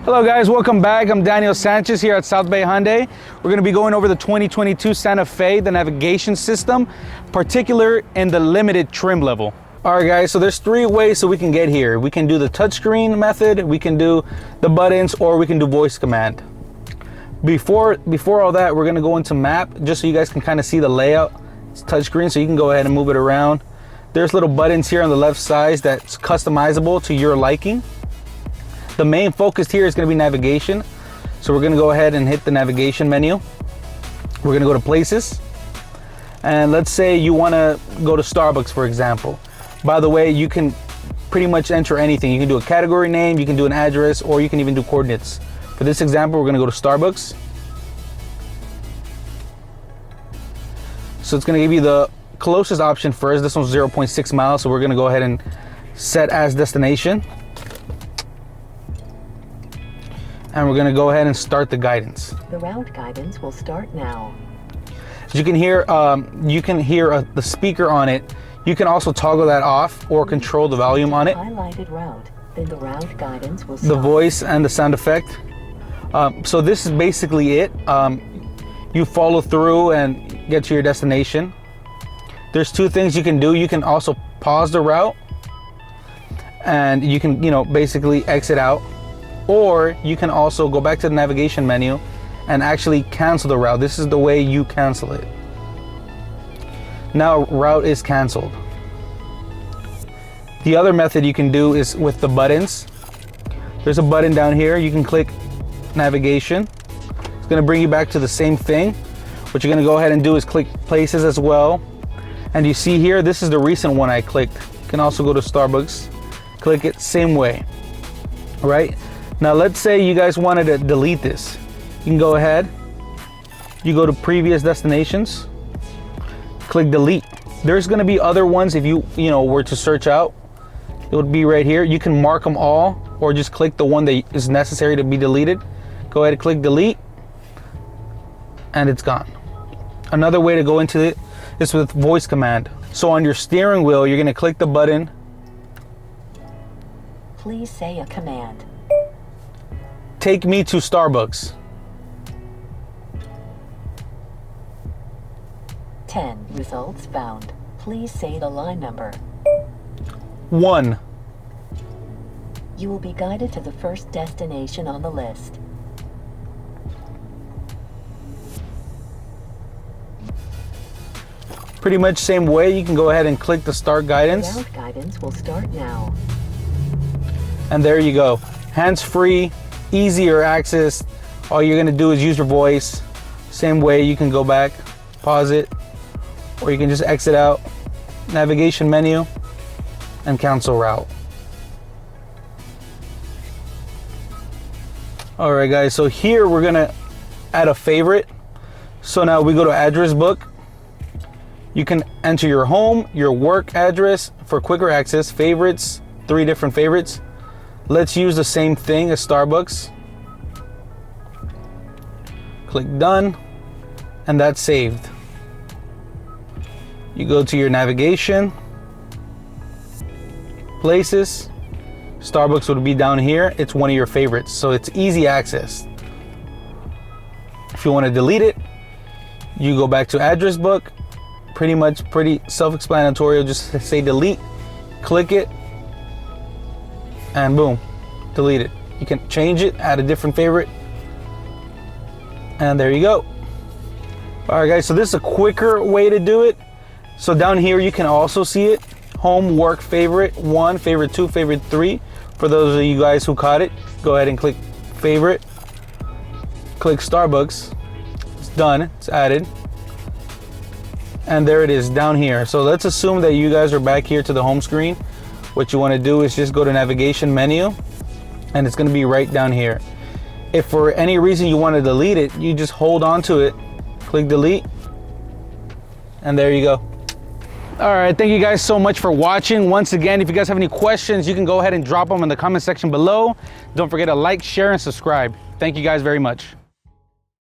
Hello guys, welcome back. I'm Daniel Sanchez here at South Bay Hyundai. We're going to be going over the 2022 Santa Fe, the navigation system, particular in the limited trim level. All right guys, so there's three ways so we can get here. We can do the touchscreen method, we can do the buttons, or we can do voice command. Before all that, we're going to go into map just so you guys can kind of see the layout. It's touchscreen, so you can go ahead and move it around. There's little buttons here on the left side that's customizable to your liking. The main focus here is going to be navigation. So we're going to go ahead and hit the navigation menu. We're going to go to places. And let's say you want to go to Starbucks, for example. By the way, you can pretty much enter anything. You can do a category name, you can do an address, or you can even do coordinates. For this example, we're going to go to Starbucks. So it's going to give you the closest option first. This one's 0.6 miles. So we're going to go ahead and set as destination. And we're going to go ahead and start the guidance. The route guidance will start now. As you can hear, the speaker on it. You can also toggle that off or control the volume on it. Highlighted route, then the route guidance will start. The voice and the sound effect. So this is basically it. You follow through and get to your destination. There's two things you can do. You can also pause the route, and you can, basically exit out. Or you can also go back to the navigation menu and actually cancel the route. This is the way you cancel it. Now route is canceled. The other method you can do is with the buttons. There's a button down here. You can click navigation. It's going to bring you back to the same thing. What you're going to go ahead and do is click places as well. And you see here, this is the recent one I clicked. You can also go to Starbucks. Click it same way. All right. Now let's say you guys wanted to delete this. You can go ahead, you go to previous destinations, click delete. There's going to be other ones if you were to search out. It would be right here. You can mark them all or just click the one that is necessary to be deleted. Go ahead and click delete and it's gone. Another way to go into it is with voice command. So on your steering wheel, you're going to click the button. Please say a command. Take me to Starbucks. 10 results found. Please say the line number. 1. You will be guided to the first destination on the list. Pretty much same way. You can go ahead and click the start guidance. The route guidance will start now. And there you go. Hands-free, easier access. All you're gonna do is use your voice. Same way, you can go back, pause it, or you can just exit out, navigation menu, and cancel route. All right guys, so here we're gonna add a favorite. So now we go to address book. You can enter your home, your work address for quicker access, favorites, 3 different favorites. Let's use the same thing as Starbucks. Click done, and that's saved. You go to your navigation, places, Starbucks would be down here. It's one of your favorites, so it's easy access. If you want to delete it, you go back to address book. Pretty self-explanatory. Just say delete, click it, and boom, delete it. You can change it, add a different favorite, and there you go. All right guys, so this is a quicker way to do it. So down here you can also see it. Home, work, favorite 1, favorite 2, favorite 3. For those of you guys who caught it, go ahead and click favorite, click Starbucks. It's done, it's added. And there it is down here. So let's assume that you guys are back here to the home screen. What you want to do is just go to navigation menu, and it's going to be right down here. If for any reason you want to delete it, you just hold on to it, click delete, and there you go. All right, thank you guys so much for watching. Once again, if you guys have any questions, you can go ahead and drop them in the comment section below. Don't forget to like, share, and subscribe. Thank you guys very much.